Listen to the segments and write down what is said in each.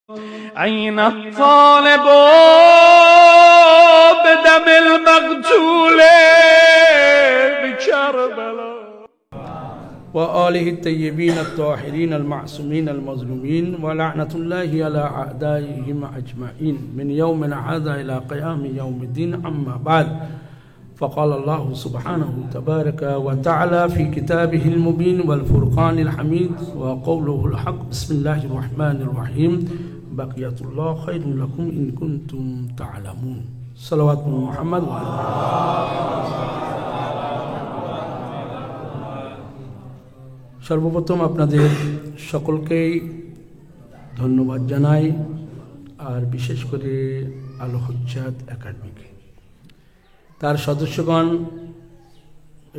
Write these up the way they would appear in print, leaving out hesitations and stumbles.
أين الطالب بدم المقتول بكربلاء وآله الطيبين الطاهرين المعصومين المظلومين ولعنة الله على أعدائهم أجمعين من يوم هذا إلى قيام يوم الدين. أما بعد، فقال الله سبحانه تبارك وتعالى في كتابه المبين والفرقان الحميد وقوله الحق: بسم الله الرحمن الرحيم. بقية الله خير لكم إن كنتم تعلمون. صلوات محمد وعلى সর্বপ্রথম আপনাদের সকলকেই ধন্যবাদ জানাই, আর বিশেষ করে আল হুজ্জাত একাডেমিকে, তার সদস্যগণ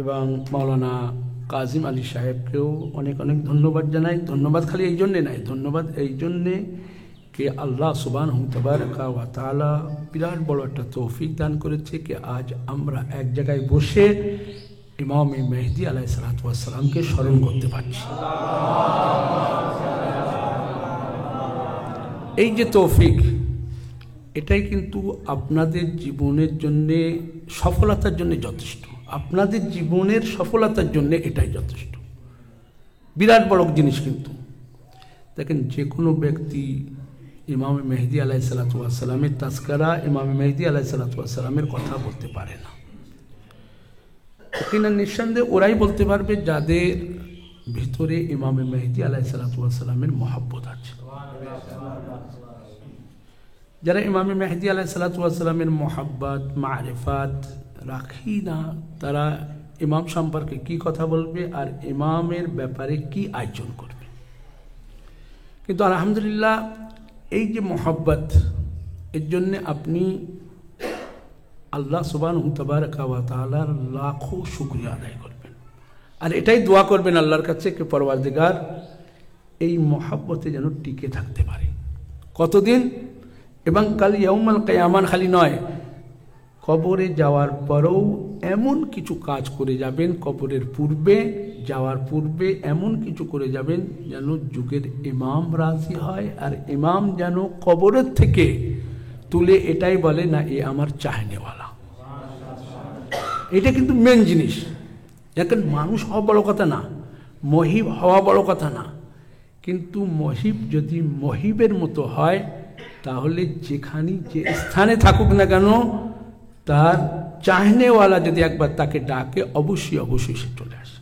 এবং মাওলানা কাজিম আলী সাহেবকেও অনেক অনেক ধন্যবাদ জানাই। ধন্যবাদ খালি এই জন্যে নয়, ধন্যবাদ এই জন্যে कि আল্লাহ সুবহানাহু তাবারাকা ওয়া তাআলা বিরাট বড় একটা তৌফিক দান করেছে कि আজ আমরা এক জায়গায় বসে ইমাম মেহদী আলাইহিস সালাতু ওয়াস সালামকে স্মরণ করতে পারছি। এই যে তৌফিক, এটাই কিন্তু আপনাদের জীবনের জন্য সফলতার জন্য যথেষ্ট। আপনাদের জীবনের সফলতার জন্য এটাই যথেষ্ট, বিরাট বড় জিনিস। কিন্তু দেখেন, যে কোনো ব্যক্তি ইমাম মেহদী আলাইহিস সালাতু ওয়াস সালামের তাজকিরা, ইমাম মেহদী আলাইহিস সালাতু ওয়াস সালামের কথা বলতে পারে না। কিনা নিঃসন্দেহে ওরাই বলতে পারবে যাদের ভিতরে ইমাম মেহদী আলাইহিস সালাতু ওয়াস সালামের মহব্বত আছে। যারা ইমাম মেহদী আলাইহিস সালাতু ওয়াস সালামের মহব্বত মারিফাত রাখি না, তারা ইমাম সম্পর্কে কি কথা বলবে আর ইমামের ব্যাপারে কি আয়োজন করবে। কিন্তু আলহামদুলিল্লাহ, এই যে মহব্বত, এর জন্যে আপনি আল্লাহ সুবহানাহু তাবারাকা ওয়া তাআলার লাখো শুকরিয়া আদায় করবেন, আর এটাই দোয়া করবেন আল্লাহর কাছে कि পরওয়ারদিগার এই মহব্বতে যেন টিকে থাকতে পারে। কতদিন? এবং কাল ইয়াউমাল কিয়ামান খালি নয়, কবরে যাওয়ার পরেও এমন কিছু কাজ করে যাবেন, কবরের পূর্বে যাওয়ার পূর্বে এমন কিছু করে যাবেন যেন যুগের ইমাম রাজি হয়, আর ইমাম যেন কবরের থেকে তুলে এটাই বলে, না এ আমার চাহনেওয়ালা। এটা কিন্তু মেন জিনিস। দেখেন, মানুষ হওয়া বড় কথা না, মহিব হওয়া বড় কথা না, কিন্তু মহিব যদি মহিবের মতো হয়, তাহলে যেখানে যে স্থানে থাকুক না কেন, তার চাহনেওয়ালা যদি একবার তাকে ডাকে, অবশ্যই অবশ্যই সে চলে আসে।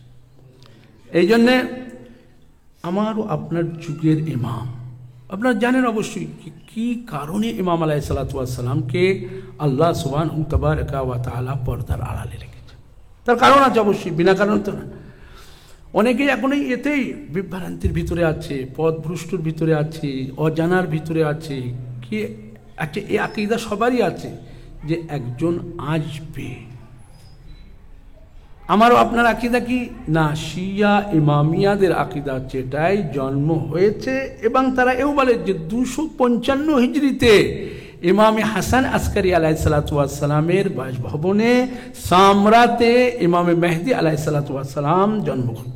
এই জন্যে আমারও আপনার যুগের ইমাম, আপনারা জানেন অবশ্যই কি কারণে ইমাম আলাইহিস সালাতু ওয়াস সালামকে আল্লাহ সুবহানাহু তাবারাকা ওয়া তাআলা পর্দার আড়ালে রেখেছে। তার কারণ আছে অবশ্যই, বিনা কারণ তো না। অনেকেই এখন এতেই বিভ্রান্তির ভিতরে আছে, পথভ্রষ্টর ভিতরে আছে, অজানার ভিতরে আছে। কি আছে? এই আকীদা সবারই আছে যে একজন আসবে। আমারও আপনার আকীদা কি না, শিয়া ইমামিয়াদের আকীদা হচ্ছে এটাই, জন্ম হয়েছে এবং তারা এও বলে যে 255 হিজরিতে ইমামে হাসান আসকারি আলাইহিস সালাতু ওয়াস সালামের বাসভবনে সামরাতে ইমামে মেহদী আলাইহিস সালাতু ওয়াস সালাম জন্মগ্রহণ।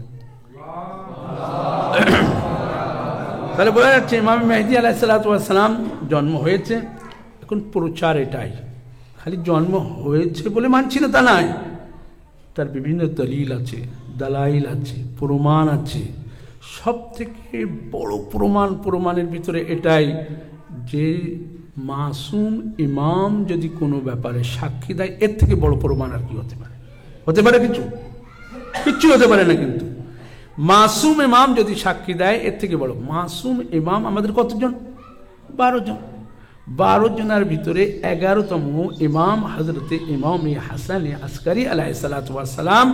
তাহলে বোঝা যাচ্ছে ইমামে মেহদী আলাইহিস সালাতু ওয়াস সালাম জন্ম হয়েছে। এখন প্রচার এটাই, খালি জন্ম হয়েছে বলে মানছি না তা নয়, তার বিভিন্ন দলিল আছে, দালাইল আছে, প্রমাণ আছে। সব থেকে বড় প্রমাণের ভিতরে এটাই যে মাসুম ইমাম যদি কোনো ব্যাপারে সাক্ষী দেয়, এর থেকে বড় প্রমাণ আর কি হতে পারে? হতে পারে কিচ্ছু হতে পারে না। কিন্তু মাসুম ইমাম যদি সাক্ষী দেয়, এর থেকে বড়। মাসুম ইমাম আমাদের কতজন? 12 জন। 12 জনের ভিতরে 11তম ইমাম হযরতে ইমাম হাসান আসকারি আলাইহিস সালাতু ওয়াস সালাম,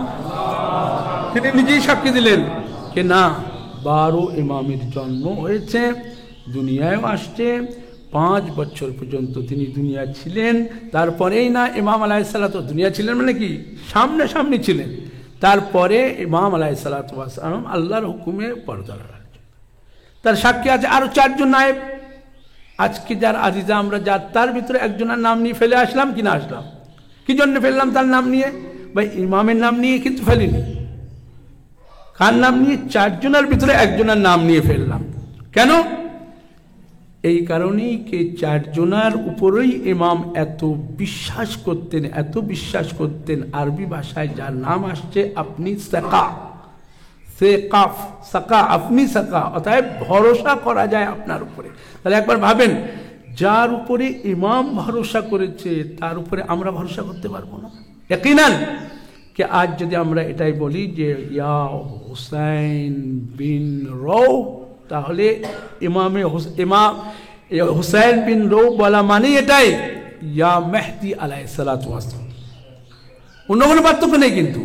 তিনি নিজেই সাক্ষী দিলেন যে না, 12 ইমামের জন্ম হয়েছে, দুনিয়ায় আসছে। 5 বছর পর্যন্ত তিনি দুনিয়া ছিলেন। তারপরেই না ইমাম আলাইহিস সালাতু দুনিয়া ছিলেন মানে কি, সামনে ছিলেন। তারপরে ইমাম আলাইহিস সালাতু ওয়াস সালাম আল্লাহর হুকুমে পর্দা লাগালেন। তার সাক্ষী আছে আরো 4 জন নায়েব। আজকে যার আজিজা আমরা যার, তার ভিতরে একজনের নাম নিয়ে ফেলে আসলাম কি না আসলাম? কি জন্য ফেললাম তার নাম নিয়ে? ভাই, ইমামের নাম নিয়ে কিন্তু ফেলিনি। কার নাম নিয়ে? 4 জনের ভিতরে একজনের নাম নিয়ে ফেললাম। কেন? এই কারণেই কে চারজনার উপরেই ইমাম এত বিশ্বাস করতেন, আরবি ভাষায় যার নাম আসছে আপনি সাকা, সে কাফ সাকা, আপনি সাকা, অতএব ভরসা করা যায় আপনার উপরে। তাহলে একবার ভাবেন, যার উপরে ইমাম ভরসা করেছে তার উপরে আমরা ভরসা করতে পারবো না? ইয়াকিনান কে আজ যদি আমরা এটাই বলি যে ইয়া হুসাইন বিন রৌ, তাহলে ইমাম হুসাইন বিন রৌ বলা মানে এটাই ইয়া মেহদি আলাইহিস সালাতু ওয়াস সালাম, অন্য কোনো পার্থক্য নেই। কিন্তু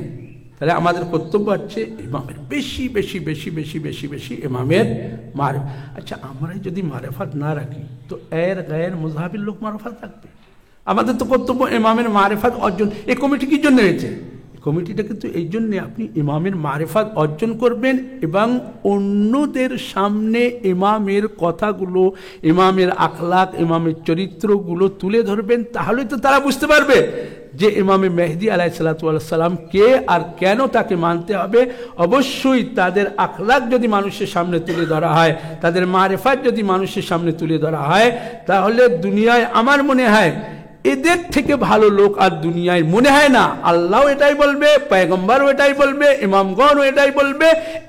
তাহলে আমাদের কর্তব্য হচ্ছে ইমামের বেশি বেশি বেশি বেশি বেশি বেশি ইমামের মারেফত। আচ্ছা, আমরা যদি মারেফত না রাখি তো এর গায়ের মুযহাবের লোক মারেফত রাখবে। আমাদের তো কর্তব্য ইমামের মারেফত অর্জন। এই কমিটি কি জন্য হয়েছে? কমিটিটা কিন্তু এই জন্যে আপনি ইমামের মারেফত অর্জন করবেন এবং অন্যদের সামনে ইমামের কথাগুলো, ইমামের আখলাক, ইমামের চরিত্রগুলো তুলে ধরবেন। তাহলে তো তারা বুঝতে পারবে যে ইমামে মেহদি আলাইহিস সালাতু ওয়াস সালাম কে আর কেন তাকে মানতে হবে। অবশ্যই তাদের আখলাক যদি মানুষের সামনে তুলে ধরা হয়, তাদের মারেফত যদি মানুষের সামনে তুলে ধরা হয়, তাহলে দুনিয়ায় আমার মনে হয় এদের থেকে ভালো লোক আর দুনিয়ায় মনে হয় না। আল্লাহও এটাই বলবে, পয়গম্বরও এটাই বলবে, ইমামগণও এটাই বলবে,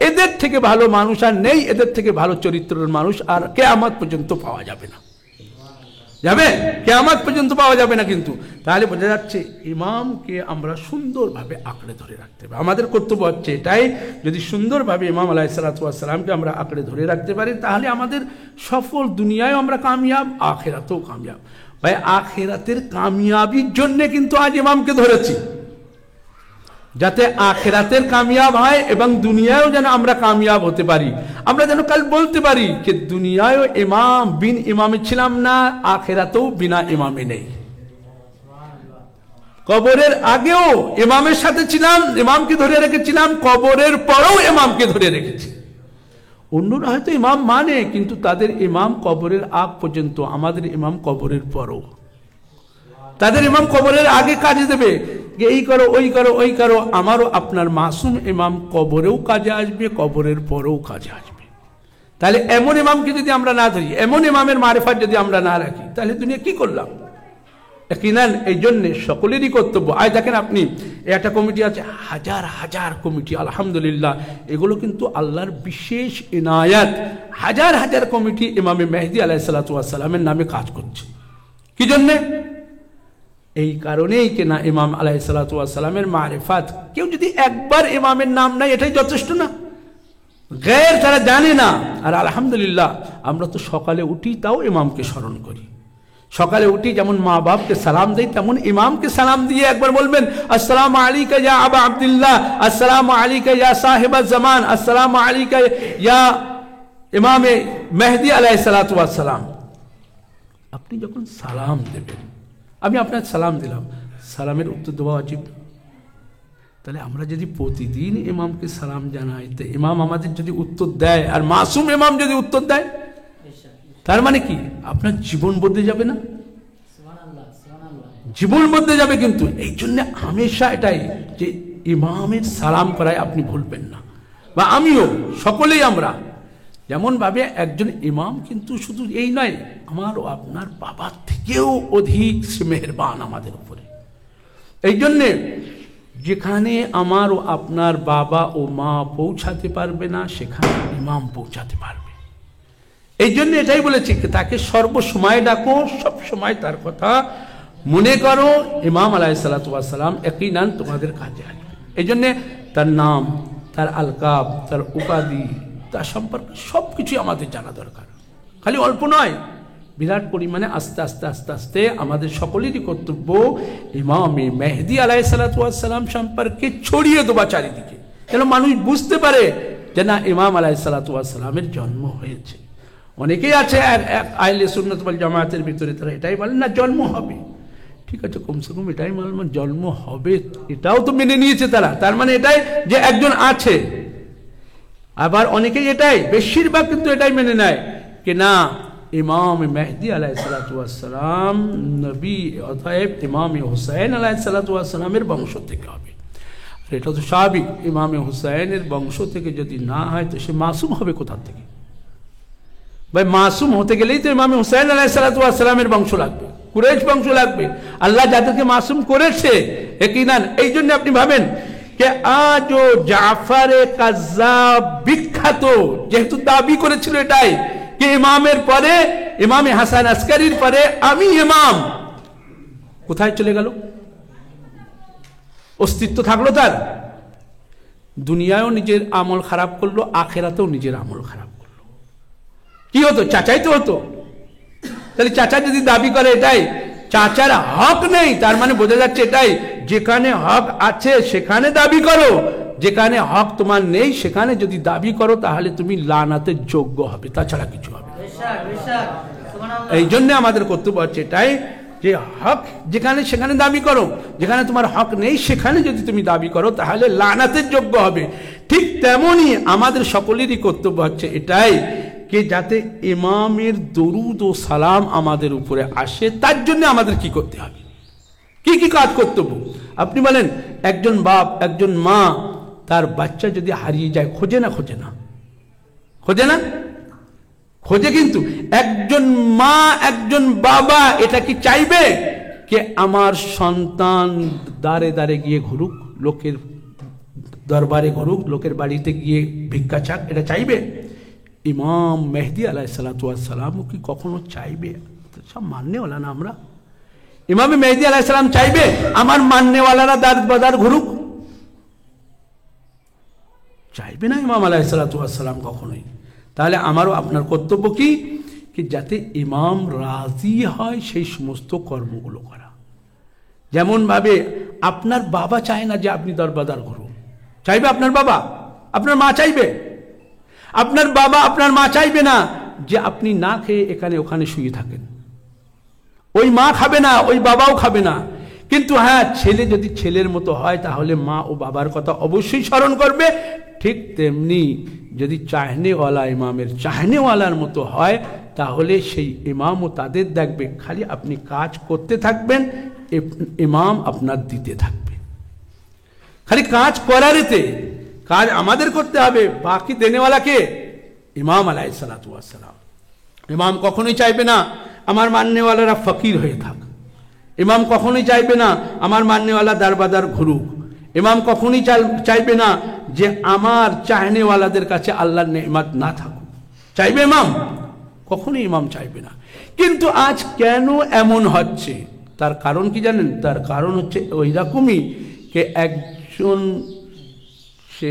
এদের থেকে ভালো মানুষ আর নেই, এদের থেকে ভালো চরিত্রের মানুষ আর কিয়ামত পর্যন্ত পাওয়া যাবে না। যাবে কিয়ামত পর্যন্ত পাওয়া যাবে না। কিন্তু তাহলে বোঝা যাচ্ছে ইমামকে আমরা সুন্দরভাবে আঁকড়ে ধরে রাখতে হবে। আমাদের কর্তব্য হচ্ছে এটাই, যদি সুন্দরভাবে ইমাম আলাইহিস সালাতু ওয়াস সালামকে আমরা আঁকড়ে ধরে রাখতে পারি, তাহলে আমাদের সফল, দুনিয়ায় আমরা কামিয়াব, আখিরাতেও কামিয়াব। ভাই, আখিরাতের কামিয়াবির জন্য কিন্তু আজ ইমামকে ধরেছি, যাতে আখিরাতের কামিয়াব হয় এবং দুনিয়ায়ও যেন আমরা কামিয়াব হতে পারি। আমরা যেন কাল বলতে পারি যে দুনিয়ায়ও ইমাম বিন ইমামে ছিলাম না, আখিরাতেও বিনা ইমামে নেই। কবরের আগেও ইমামের সাথে ছিলাম, ইমামকে ধরে রেখেছিলাম, কবরের পরেও ইমামকে ধরে রেখেছি। অন্যরা হয়তো ইমাম মানে, কিন্তু তাদের ইমাম কবরের আগ পর্যন্ত, আমাদের ইমাম কবরের পরও। তাদের ইমাম কবরের আগে কাজে দেবে, এই করো, ওই করো, ওই করো। আমারও আপনার মাসুম ইমাম কবরেও কাজে আসবে, কবরের পরেও কাজে আসবে। তাহলে এমন ইমামকে যদি আমরা না ধরি, এমন ইমামের মারেফত যদি আমরা না রাখি, তাহলে দুনিয়া কি করলাম? কিনান এই জন্যে সকলেরই কর্তব্য। আজ দেখেন আপনি, একটা কমিটি আছে, হাজার হাজার কমিটি, আলহামদুলিল্লাহ, এগুলো কিন্তু আল্লাহর বিশেষ ইনায়াত। হাজার হাজার কমিটি ইমামে মেহদি আলাইহিস সালাতু ওয়াস সালামের নামে কাজ করছে। কি জন্যে? এই কারণেই কিনা ইমাম আলাইহিস সালাতু ওয়াস সালামের মারিফাত, কেউ যদি একবার ইমামের নাম নাই, এটাই যথেষ্ট না। গায়ের তারা জানে না। আর আলহামদুলিল্লাহ, আমরা তো সকালে উঠি তাও ইমামকে স্মরণ করি। সকালে উঠি যেমন মা বাপকে সালাম দেই, তেমন ইমামকে সালাম দিয়ে একবার বলবেন, আসসালামু আলাইকা ইয়া আবা আব্দুল্লাহ, আসসালামু আলাইকা ইয়া সাহিবাজ জামান, আসসালামু আলাইকা ইয়া ইমামে মেহদি আলাইহিস সালাতু ওয়াস সালাম। আপনি যখন সালাম দেবেন, আমি আপনার সালাম দিলাম, সালামের উত্তর দেওয়া উচিত। তাহলে আমরা যদি প্রতিদিন ইমামকে সালাম জানাই, তো ইমাম আমাদের যদি উত্তর দেয়, আর মাসুম ইমাম যদি উত্তর দেয়, তার মানে কি আপনার জীবন বদলে যাবে না? জীবন বদলে যাবে। কিন্তু এই জন্য হামেশা এটাই যে ইমামের সালাম করায় আপনি ভুলবেন না। বা আমিও, সকলেই আমরা যেমন ভাবে একজন ইমাম কিন্তু শুধু এই নয়, আমার ও আপনার বাবার থেকেও অধিক মেহেরবান আমাদের উপরে। এই জন্যে যেখানে আমার ও আপনার বাবা ও মা পৌঁছাতে পারবে না, সেখানে ইমাম পৌঁছাতে পারবে। এই জন্য এটাই বলেছি, তাকে সর্বসময় ডাকো, সব সময় তার কথা মনে করো। ইমাম আলাইহিস সালাতু ওয়াস সালাম ইয়াকিনান তোমাদের কাজে আসবে। এই জন্যে তার নাম, তার আলকাব, তার উপাধি, তার সম্পর্কে সব কিছুই আমাদের জানা দরকার। খালি অল্প নয়, বিরাট পরিমাণে আস্তে আস্তে আস্তে আস্তে আমাদের সকলেরই কর্তব্য ইমামে মেহদি আলাইহিস সালাতু ওয়াস সালাম সম্পর্কে ছড়িয়ে দেওয়া চারিদিকে, যেন মানুষ বুঝতে পারে যে না, ইমাম আলাইহিস সালাতু ওয়াস সালামের জন্ম হয়েছে। অনেকেই আছে আহলে সুন্নাত ওয়াল জামায়াতের ভিতরে, তারা এটাই বলেন না জন্ম হবে। ঠিক আছে, কমসে কম এটাই মানলাম জন্ম হবে, এটাও তো মেনে নিয়েছে তারা। তার মানে এটাই যে একজন আছে। আবার অনেকেই এটাই, বেশিরভাগ কিন্তু এটাই মেনে নেয় যে না, ইমাম মেহদি আলাইহিস সালাতু ওয়াস সালাম নবী, অতএব ইমাম হুসাইন আলাইহিস সালাতু ওয়াস সালামের বংশ থেকে হবে। আর এটা তো স্বাভাবিক, ইমাম হুসাইনের বংশ থেকে যদি না হয় তো সে মাসুম হবে কোথা থেকে? ভাই মাসুম হতে গেলেই তো ইমাম হুসাইন আলাইহিস সালাতু ওয়াস সালামের বংশ লাগবে, কুরাইশ বংশ লাগবে। আল্লাহ যাদেরকে মাসুম করেছে ইয়াকিনান, এই জন্য আপনি ভাবেন যে আজও জাফরে কাজ্জাব বিখ্যাত, যেহেতু দাবি করেছিল এটাই যে ইমামের পরে, ইমামে হাসান আসকারির পরে আমি ইমাম, কোথায় চলে গেল? অস্তিত্ব থাকলো তার? দুনিয়ায়ও নিজের আমল খারাপ করলো, আখেরাতেও নিজের আমল খারাপ করলো। কি হতো? চাচাই তো হতো। তাহলে চাচা যদি দাবি করে এটাই, চাচার হক নেই, তার মানে বোঝা যাচ্ছে এটাই, যেখানে হক আছে সেখানে দাবি করো, যেখানে হক তোমার নেই সেখানে যদি দাবি করো তাহলে তুমি লানাতের যোগ্য হবে, তাছাড়া কিছু হবে। এই জন্য আমাদের কর্তব্য হচ্ছে এটাই যে হক যেখানে সেখানে দাবি করো, যেখানে তোমার হক নেই সেখানে যদি তুমি দাবি করো তাহলে লানাতের যোগ্য হবে। ঠিক তেমনি আমাদের সকলেরই কর্তব্য হচ্ছে এটাই যে যাতে ইমামের দরুদ ও সালাম আমাদের উপরে আসে, তার জন্য আমাদের কি করতে হবে, কি কি কাজ কর্তব্য? আপনি বলেন একজন বাপ একজন মা তার বাচ্চা যদি হারিয়ে যায় খোঁজে না? খোঁজে না? খোঁজে না? খোঁজে। কিন্তু একজন মা একজন বাবা এটা কি চাইবে যে আমার সন্তান দাঁড়ে দাঁড়ে গিয়ে ঘুরুক, লোকের দরবারে ঘুরুক, লোকের বাড়িতে গিয়ে ভিক্ষা চাক? এটা চাইবে? ইমাম মেহদি আলাইহিসসালাতু ওয়াস সালাম কি কখনো চাইবে? সব মাননেওয়ালা না আমরা। ইমাম মেহদি আলাইহিস সালাম চাইবে আমার মাননেওয়ালারা দাঁড় বাজার ঘুরুক? চাইবে না ইমাম আলাইহিসসালাতু ওয়াস সালাম কখনোই। তাহলে আমারও আপনার কর্তব্য কি যাতে ইমাম রাজি হয় সেই সমস্ত কর্মগুলো করা। যেমন ভাবে আপনার বাবা চায় না যে আপনি দরবাজার ঘুরুন, চাইবে আপনার বাবা? আপনার মা চাইবে? আপনার বাবা আপনার মা চাইবে না যে আপনি না খেয়ে এখানে ওখানে শুয়ে থাকেন। ওই মা খাবে না, ওই বাবাও খাবে না। কিন্তু হ্যাঁ, ছেলে যদি ছেলের মতো হয় তাহলে মা ও বাবার কথা অবশ্যই স্মরণ করবে। ঠিক তেমনি যদি চাহনেওয়ালা ইমামের চাহনেওয়ালার মতো হয় তাহলে সেই ইমামও তাদের দেখবে, খালি আপনি কাজ করতে থাকবেন, ইমাম আপনার দিতে থাকবে। খালি কাজ করারেতে, কাজ আমাদের করতে হবে, বাকি দেনেওয়ালাকে ইমাম আলাইহিসসালাতু ওয়াস সালাম। ইমাম কখনোই চাইবে না আমার মাননেওয়ালারা ফকির হয়ে থাক। ইমাম কখনোই চাইবে না আমার মাননেওয়ালা দারবাদার ঘুরুক। ইমাম কখনোই চাইবে না যে আমার চাহনেওয়ালাদের কাছে আল্লাহর নেয়ামত না থাকুক। চাইবে ইমাম? কখনোই ইমাম চাইবে না। কিন্তু আজ কেন এমন হচ্ছে তার কারণ কি জানেন? তার কারণ হচ্ছে ওই রকমই যে একজন সে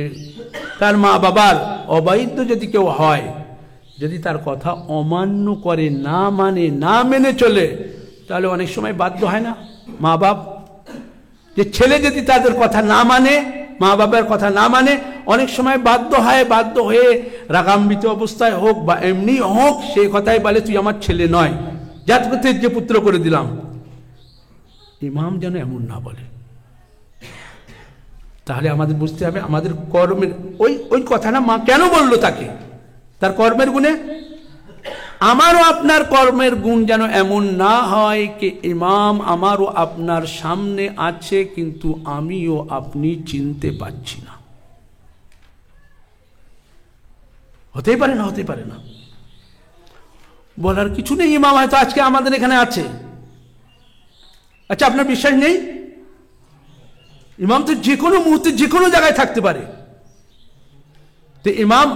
তার মা বাবার অবাধ্য যদি কেউ হয়, যদি তার কথা অমান্য করে, না মানে, না মেনে চলে, তাহলে অনেক সময় বাধ্য হয় না মা বাপ যে ছেলে যদি তাদের কথা না মানে, মা বাবার কথা না মানে, অনেক সময় বাধ্য হয়, বাধ্য হয়ে রাগান্বিত অবস্থায় হোক বা এমনি হোক সেই কথাই বলে তুই আমার ছেলে নয়, যা তোকে যে পুত্র করে দিলাম। ইমাম যেন এমন না বলে। তাহলে আমাদের বুঝতে হবে আমাদের কর্মের ওই কথা না মা কেন বললো তাকে, তার কর্মের গুণে। আমারও আপনার কর্মের গুণ যেন এমন না হয় যে ইমাম আমারও আপনার সামনে আছে কিন্তু আমিও আপনি চিনতে পারছি না। হতেই পারে না, হতে পারে না, বলার কিছু নেই। ইমাম হয়তো আজকে আমাদের এখানে আছে, আচ্ছা আপনার বিশ্বাস নেই? ইমাম তো যে কোনো মুহূর্তে যে কোনো জায়গায় থাকতে পারে। তো ইমাম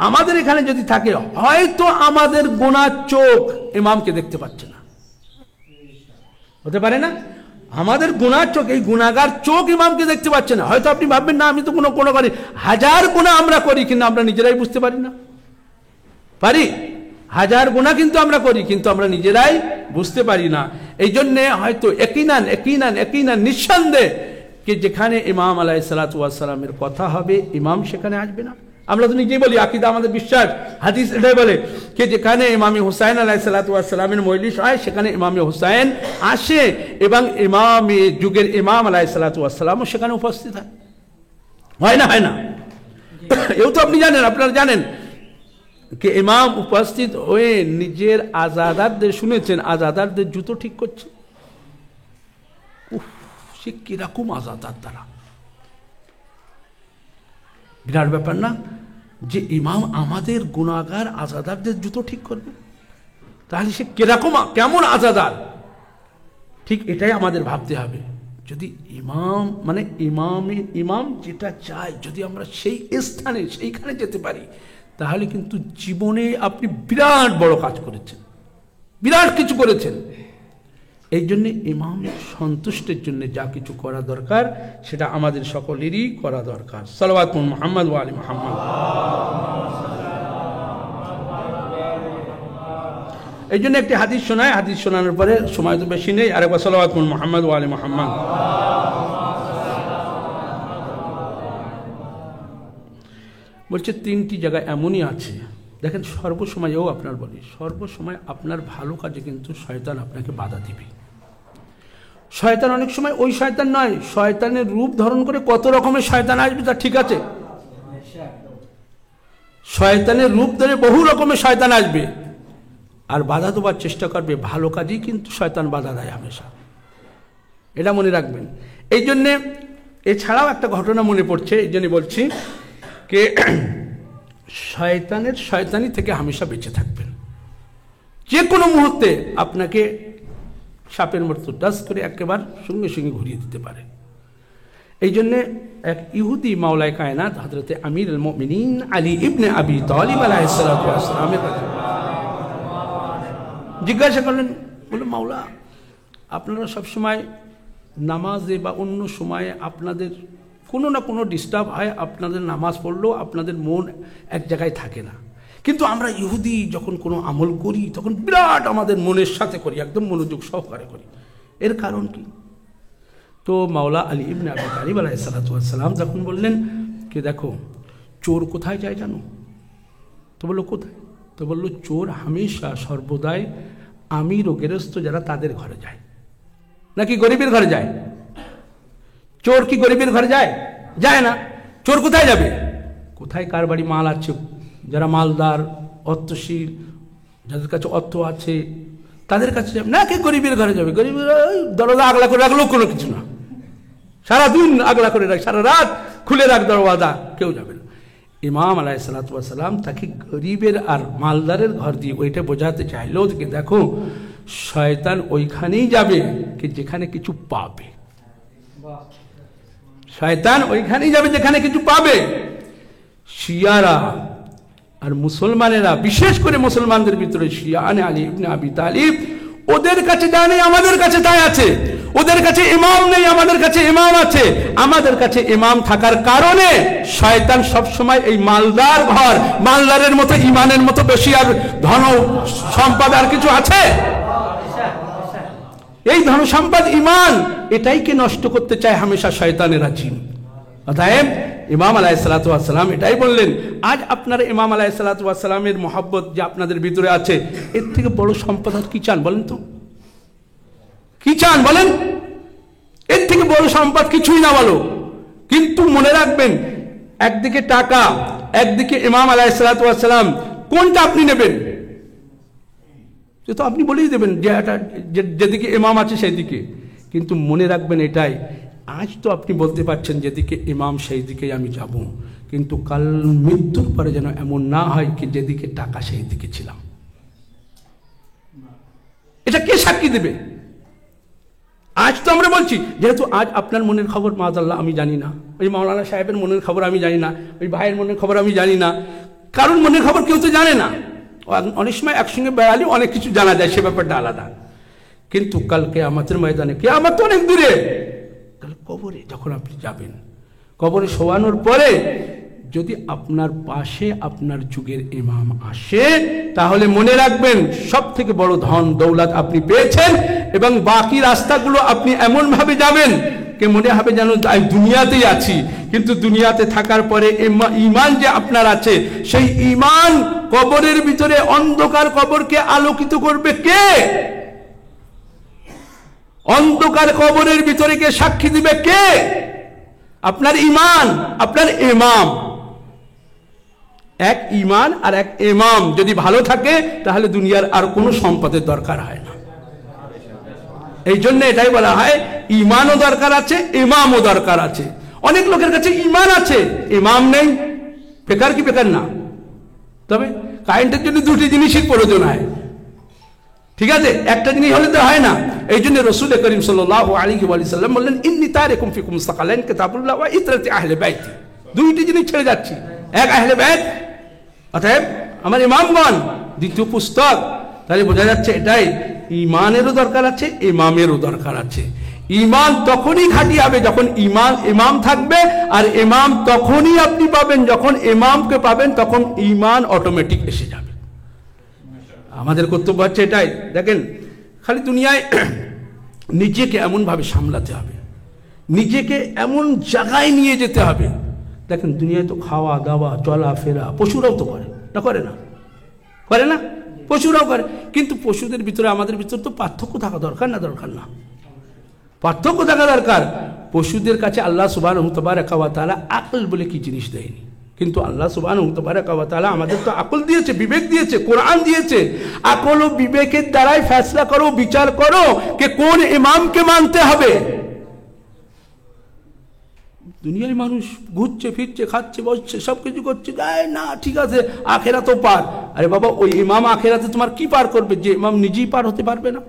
আমাদের এখানে যদি থাকে, হয়তো আমাদের গোনার চোখ ইমামকে দেখতে পাচ্ছে না, হতে পারে না? আমাদের গুনার চোখ, এই গুনাহগার চোখ ইমামকে দেখতে পাচ্ছে না। হয়তো আপনি ভাববেন না আমি তো কোনো করি, হাজার গুনাহ আমরা করি কিন্তু আমরা নিজেরাই বুঝতে পারি না। পারি? হাজার গুনাহ কিন্তু আমরা করি কিন্তু আমরা নিজেরাই বুঝতে পারি না। এই জন্যে হয়তো একিনান নিঃসন্দেহে যে যেখানে ইমাম আলাইহিসসালাতু ওয়াস সালামের কথা হবে ইমাম সেখানে আসবে না। আমরা তো নিজেই বলি, আকীদা আমাদের বিশ্বাস, হাদিস এটাই বলে যে যেখানে ইমামে হুসাইন আলাইহিসসালাতু ওয়াস সালামের মজলিস হয় সেখানে ইমামে হুসাইন আসে এবং ইমামে যুগের ইমাম আলাইহিসসালাতু ওয়াস সালামও সেখানে উপস্থিত হয় না? হয় না? এও তো আপনি জানেন, আপনারা জানেন যে ইমাম উপস্থিত হয়ে নিজের আজাদারদের, শুনেছেন, আজাদারদের জুতো ঠিক করছে। সে কিরকম আজাদার তারা, বিরাট ব্যাপার না? যে ইমাম আমাদের গুনাহগার আজাদারদের জুতো ঠিক করবে, তাহলে সে কিরকম কেমন আজাদার, ঠিক এটাই আমাদের ভাবতে হবে। যদি ইমাম মানে ইমাম যেটা চায়, যদি আমরা সেই স্থানে সেইখানে যেতে পারি, তাহলে কিন্তু জীবনে আপনি বিরাট বড় কাজ করেছেন, বিরাট কিছু করেছেন। এই জন্যে ইমামের সন্তুষ্টের জন্য যা কিছু করা দরকার সেটা আমাদের সকলেরই করা দরকার। সালাওয়াত মুহাম্মদ ওয়া আলি মুহাম্মদ। এই জন্য একটি হাদিস শোনায়, হাদিস শোনানোর পরে সময় তো বেশি নেই, আরেকবার সালাওয়াত মুহাম্মদ ওয়া আলি মুহাম্মদ। বলছে তিনটি জায়গায় এমনই আছে, দেখেন সর্বসময়েও আপনার বলি, সর্বসময় আপনার ভালো কাজে কিন্তু শয়তান আপনাকে বাধা দিবে। শয়তান অনেক সময় ওই শয়তান নয়, শয়তানের রূপ ধারণ করে কত রকমের শয়তান আসবে তা ঠিক আছে, শয়তানের রূপ ধরে বহু রকমের শয়তান আসবে আর বাধা দেওয়ার চেষ্টা করবে। ভালো কাজেই কিন্তু শয়তান বাধা দেয় হামেশা, এটা মনে রাখবেন। এই জন্যে এছাড়াও একটা ঘটনা মনে পড়ছে, এই জন্য বলছি কে শয়তানি থেকে হামেশা বেঁচে থাকবেন। যে কোনো মুহূর্তে আপনাকে সাপের মতো ডাস করে একেবারে সঙ্গে সঙ্গে ঘুরিয়ে দিতে পারে। এই জন্যে এক ইহুদি মাওলায়ে কায়নাত হযরতে আমিরুল মুমিনিন আলী ইবনে আবি তালিব আলাইহিস সালাতু ওয়াস সালামের কাছে জিজ্ঞাসা করলেন, বললেন মাওলা, আপনারা সবসময় নামাজে বা অন্য সময়ে আপনাদের কোনো না কোনো ডিস্টার্ব হয়, আপনাদের নামাজ পড়লেও আপনাদের মন এক জায়গায় থাকে না, কিন্তু আমরা ইহুদি যখন কোনো আমল করি তখন বিরাট আমাদের মনের সাথে করি, একদম মনোযোগ সহকারে করি, এর কারণ কি? তো মাওলা আলী ইবনে আবি তালিব আলাইহিস সালাতু ওয়াস সালাম তখন বললেন কি, দেখো চোর কোথায় যায় জানো? তো বললো কোথায়? তো বললো চোর হামেশা সর্বদাই আমির ও গেরস্ত যারা তাদের ঘরে যায়, নাকি গরিবের ঘরে যায়? চোর কি গরিবের ঘরে যায়? যায় না। চোর কোথায় যাবে? কোথায় কার বাড়ি মাল আছে, যারা মালদার অর্থশীল, যাদের কাছে অর্থ আছে তাদের কাছে যাবে, না কি গরিবের ঘরে যাবে? গরিবের দরজা আগলা করে রাখলেও কোনো কিছু না, সারাদিন আগলা করে রাখ, সারা রাত খুলে রাখ দরওয়াজা, কেউ যাবে না। ইমাম আলাইহিস সালাতু ওয়াস সালাম তাকে গরিবের আর মালদারের ঘর দিয়ে ওইটা বোঝাতে চাইলো যে দেখো শয়তান ওইখানেই যাবে কি যেখানে কিছু পাবে, শয়তান ওইখানেই যাবে যেখানে কিছু পাবে। শিয়ারা আর মুসলমানেরা, বিশেষ করে মুসলমানদের ভিতরে শিয়ানে আলী ইবনে আবি তালিব, ওদের কাছে যা নেই আমাদের কাছে তাই আছে, ওদের কাছে ইমাম নেই আমাদের কাছে ইমাম আছে। আমাদের কাছে ইমাম থাকার কারণে শয়তান সবসময় এই মালদার ঘর, মালদারের মতো ইমানের মতো বেশি আর ধন সম্পদ আর কিছু আছে? এই ধন সম্পদ ইমান, এটাইকে নষ্ট করতে চায় হামেশা শয়তানেরা জিন। অতএব ইমাম আলাইহিস সালাতু ওয়াস সালাম এটাই বললেন, আজ আপনারা ইমাম আলাইহিস সালাতু ওয়াস সালামের মহব্বত যে আপনাদের ভিতরে আছে, এর থেকে বড় সম্পদ আর কি চান বলেন তো? কি চান বলেন? এর থেকে বড় সম্পদ কিছুই না বলো। কিন্তু মনে রাখবেন, একদিকে টাকা, একদিকে ইমাম আলাইহিস সালাতু ওয়াস সালাম, কোনটা আপনি নেবেন? তো আপনি বলেই দেবেন যে যেদিকে ইমাম আছে সেই দিকে, কিন্তু মনে রাখবেন এটাই, আজ তো আপনি বলতে পারছেন যেদিকে ইমাম সেই দিকেই আমি যাব, কিন্তু কাল মৃত্যুর পরে যেন এমন না হয় কি যেদিকে টাকা সেই দিকে ছিলাম। এটা কে সাক্ষী দেবে? আজ তো আমরা বলছি, যেহেতু আজ আপনার মনের খবর মাআযাল্লাহ আমি জানি না, ওই মাওলানা সাহেবের মনের খবর আমি জানি না, ওই ভাইয়ের মনের খবর আমি জানি না, কারণ মনের খবর কেউ তো জানে না। অনেক সময় একসঙ্গে বেড়ালে অনেক কিছু জানা যায়, সে ব্যাপারটা আলাদা। কিন্তু কাল কিয়ামতের ময়দানে, কিয়ামত তো অনেক দূরে, কাল কবরে যখন আপনি যাবেন, কবরে শোয়ানোর পরে যদি আপনার পাশে আপনার যুগের ইমাম আসে, তাহলে মনে রাখবেন সব থেকে বড় ধন দৌলত আপনি পেয়েছেন, এবং বাকি রাস্তাগুলো আপনি এমন ভাবে যাবেন কে মনে হবে যেন দুনিয়াতেই আছি। কিন্তু দুনিয়াতে থাকার পরে ঈমান যে আপনার আছে, সেই ঈমান কবরের ভিতরে অন্ধকার কবরকে আলোকিত করবে কে? অন্ধকার কবরের ভিতরে কে সাক্ষী দিবে কে? আপনার ঈমান, আপনার ইমাম। এক ঈমান আর এক ইমাম যদি ভালো থাকে, তাহলে দুনিয়ার আর কোনো সম্পদের দরকার হয় না। এই জন্য এটাই বলা হয় ঈমানও দরকার আছে, ইমামও দরকার আছে। অনেক লোকের কাছে ঈমান আছে, ইমাম নেই। বেকার কি বেকার না? তবে কারেন্টের জন্য দুটি জিনিসই প্রয়োজন হয়, ঠিক আছে, একটা জিনিস হলে তো হয় না। এই জন্য রাসূল করিম সাল্লাল্লাহু আলাইহি ওয়া সাল্লাম বললেন, ইন্নী তারিকুম ফিকুম সাকালাইন কিতাবুল্লাহ ওয়া ইতরাতি আহলে বাইতি। দুইটি জিনিস ছেড়ে যাচ্ছি, এক আহলে বাইত অতএব আমার ইমামগণ, দ্বিতীয় পুস্তক। তাহলে বোঝা যাচ্ছে এটাই ইমানেরও দরকার আছে, ইমামেরও দরকার আছে। ইমান তখনই খাঁটি হবে যখন ইমাম থাকবে, আর ইমাম তখনই আপনি পাবেন যখন ইমামকে পাবেন, তখন ইমান অটোমেটিক এসে যাবে। আমাদের কর্তব্য হচ্ছে এটাই। দেখেন, খালি দুনিয়ায় নিজেকে এমনভাবে সামলাতে হবে, নিজেকে এমন জায়গায় নিয়ে যেতে হবে। দেখেন, দুনিয়ায় তো খাওয়া দাওয়া চলাফেরা পশুরাও তো করে না, করে না? করে না? পশুরাও করে। কিন্তু পশুদের ভিতরে আমাদের ভিতরে তো পার্থক্য থাকা দরকার না? দরকার না? পার্থক্য থাকা দরকার। পশুদের কাছে আল্লাহ সুবহানাহু তাবারাকা ওয়া তাআলা আকল বলে কি জিনিস দেয়নি, কিন্তু আল্লাহ সুবহানাহু তাবারাকা ওয়া তাআলা আমাদের তো আকল দিয়েছে, বিবেক দিয়েছে, কোরআন দিয়েছে। আকল ও বিবেকের দ্বারাই ফয়সালা করো, বিচার করো যে কোন ইমামকে মানতে হবে। দুনিয়ার মানুষ ঘুরছে ফিরছে, খাচ্ছে বসছে, সবকিছু করছে, যায় না, ঠিক আছে, আখেরাত পার। আরে বাবা, ওই ইমাম আখেরাতে তোমার কি পার করবে যে ইমাম নিজেই পার হতে পারবে না?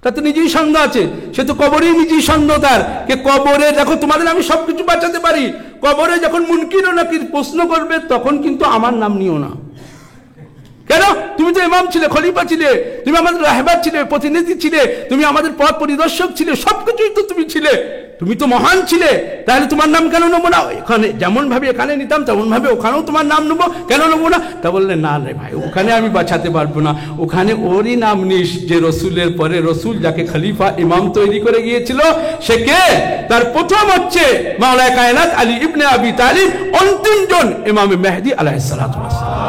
তার তো নিজেই সন্দেহ আছে, সে তো কবরেই নিজেই সন্দেহ তার। কে কবরে দেখো, তোমাদের আমি সবকিছু বাঁচাতে পারি, কবরে যখন মুনকির ও নাকির প্রশ্ন করবে তখন কিন্তু আমার নাম নিও না। কেন? তুমি তো ইমাম ছিলে, খলিফা ছিলে, তুমি আমাদের রাহবার ছিলে, প্রতিনিধি ছিলে, তুমি আমাদের পথ পরিদর্শক ছিলে, সবকিছুই তো তুমি ছিলে, তুমি তো মহান ছিলে। তাহলে তোমার নাম কেন নেবো না? এখানে যেমন ভাবে এখানে নিতাম তেমন ভাবে ওখানেও তোমার নাম নেবো, কেন নেবো না? তা বললে, না রে ভাই, ওখানে আমি বাঁচাতে পারবো না, ওখানে ওরই নাম নিস যে রসুলের পরে রসুল যাকে খলিফা ইমাম তৈরি করে গিয়েছিল। সে কে? তার প্রথম হচ্ছে মাওলানা কায়নাত আলী ইবনে আবি তালিব, অন্তিম জন ইমামে মেহদি আলাইহিস সালাতু ওয়াস সালাম।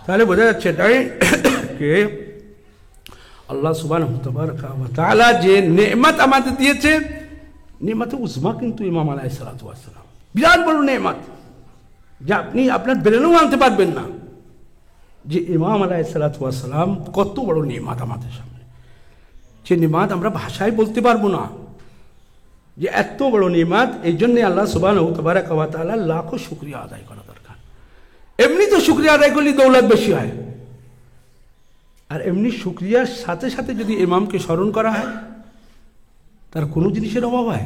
তাহলে বোঝা যাচ্ছে এটাই কে আল্লাহ সুবহানাহু ওয়া তাআলা যে নেয়ামত আমাদের দিয়েছে, নেয়ামতে উজমা কিন্তু ইমাম আলাইহিস সালাতু ওয়াস সালাম, বিরাট বড় নেয়ামত, যা আপনি আপনার ব্রেনেও আনতে পারবেন না যে ইমাম আলাইহিস সালাতু ওয়াস সালাম কত বড় নেয়ামত আমাদের সামনে। যে নেয়ামত আমরা ভাষায় বলতে পারবো না, যে এত বড় নেয়ামত। এই জন্য আল্লাহ সুবহানাহু ওয়া তাআলা লাখো শুকরিয়া আদায় করা দরকার। এমনি তো শুকরিয়া আদায় করলে দৌলত বেশি হয়, আর এমনি শুকরিয়ার সাথে সাথে যদি ইমামকে স্মরণ করা হয়, তার কোনো জিনিসের অভাব হয়?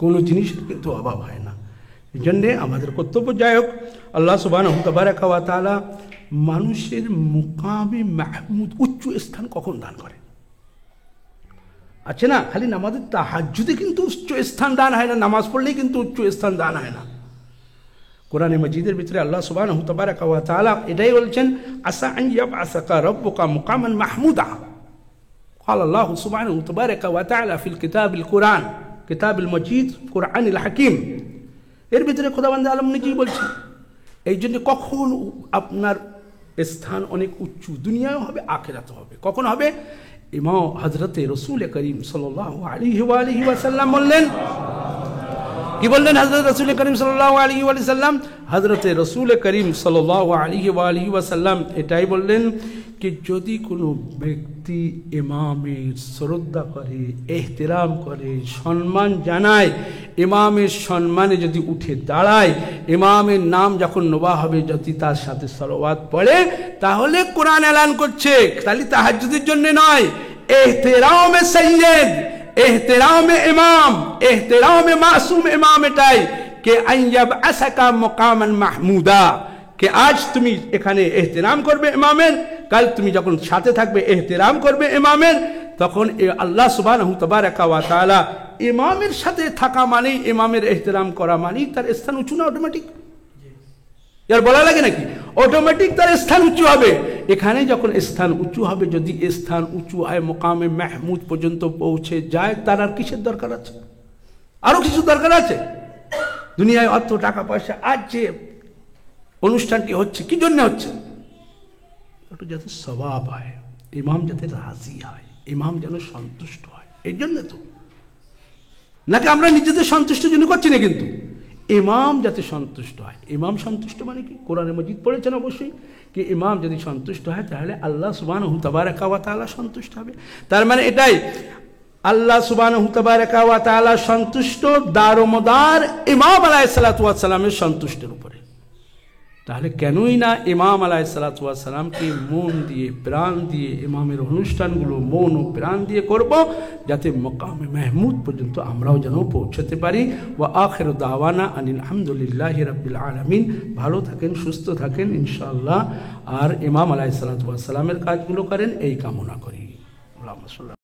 কোনো জিনিসের কিন্তু অভাব হয় না। এই জন্যে আমাদের কর্তব্য, যাই হোক, আল্লাহ সুবহানাহু ওয়া তাআলা মানুষের মুকামে মাহমুদ, উচ্চ স্থান কখন দান করে? আছে না, খালি নামাজের তাহাজ্জুদে কিন্তু উচ্চ স্থান দান হয় না, নামাজ পড়লেই কিন্তু উচ্চ স্থান দান হয় না। কোরআনে মজিদের ভিতরে আল্লাহ সুবহানাহু ওয়া তাআলা এটাই বলছেন, আসা আন ইয়াবআসাকা রাব্বুকা মুকামান মাহমুদা। قال الله سبحانه وتبارك وتعالى في الكتاب القرآن كتاب المجيد قرآن الحكيم। এর ভিতরে খোদাবন্দ আলম নিজেই বলছেন, এই জন্য কখন আপনার স্থান অনেক উচ্চ, দুনিয়াও হবে আখিরাতেও হবে। কখন হবে? ইমাম হযরতে রাসূল করিম সাল্লাল্লাহু আলাইহি ওয়া সাল্লাম বললেন, কি বললেন হযরত রাসূল করিম সাল্লাল্লাহু আলাইহি ওয়া সাল্লাম? হযরতে রাসূল করিম সাল্লাল্লাহু আলাইহি ওয়া সাল্লাম এটাই বললেন कि যদি কোনো ব্যক্তি ইমামের শ্রদ্ধা করে, এহতেরাম করে, সম্মান জানায়, ইমামের সম্মানে যদি উঠে দাঁড়ায়, ইমামের নাম যখন নেওয়া হবে যদি তার সাথে সালাওয়াত পড়ে, তাহলে কোরআন এলান করছে, খালি তাহাজ্জুদের জন্য নয়, এহতেরামে সাইয়্যিদ, এহতেরামে ইমাম, এহতেরামে মাসুম ইমাম, এটাই কে আইয়াব আসাকা মুকামান মাহমুদা, কে আজ তুমি এখানে এহতেরাম করবে ইমামের, কাল তুমি যখন সাথে থাকবে এহতেরাম করবে ইমামের, তখন আল্লাহ সুবহানাহু ওয়া তাআলা ইমামের সাথে থাকা মানেই, ইমামের এহতেরাম করা মানেই তার স্থান উঁচু না অটোমেটিক? এর বলা লাগে নাকি? অটোমেটিক তার স্থান উঁচু হবে। এখানে যখন স্থান উঁচু হবে, যদি স্থান উঁচু হয়, মুকামে মাহমুদ পর্যন্ত পৌঁছে যায়, তার আর কিসের দরকার আছে? আরো কিছু দরকার আছে? দুনিয়ায় অত টাকা পয়সা, আজ যে অনুষ্ঠানটি হচ্ছে কি জন্য হচ্ছে? একটু যাতে সওয়াব হয়, ইমাম যাতে রাজি হয়, ইমাম যেন সন্তুষ্ট হয়, এই জন্য তো। নাকি আমরা নিজেদের সন্তুষ্টের জন্য করছি না, কিন্তু ইমাম যাতে সন্তুষ্ট হয়। ইমাম সন্তুষ্ট মানে কি? কোরআনে মজিদ পড়েছেন অবশ্যই, কি ইমাম যদি সন্তুষ্ট হয় তাহলে আল্লাহ সুবহানাহু ওয়া তাআলা সন্তুষ্ট হবে। তার মানে এটাই আল্লাহ সুবহানাহু তাবারাকা ওয়া তাআলা সন্তুষ্ট দারোমদার ইমাম আলাইহিসসালাতু ওয়াস সালামের সন্তুষ্টের উপরে। তাহলে কেনই না ইমাম আলাইহিসসালাতু ওয়াস সালামকে মন দিয়ে প্রাণ দিয়ে ইমামের অনুষ্ঠানগুলো মন ও প্রাণ দিয়ে করব, যাতে মকামে মাহমুদ পর্যন্ত আমরাও যেন পৌঁছতে পারি। ওয়া আখিরু দাওয়ানা আনিল হামদুলিল্লাহি রাব্বিল আলামিন। ভালো থাকেন, সুস্থ থাকেন ইনশাআল্লাহ। আর ইমাম আলাইহিসসালাতু ওয়াস সালামের কাজগুলো করেন এই কামনা করি। আল্লাহুম্মা সাল্লি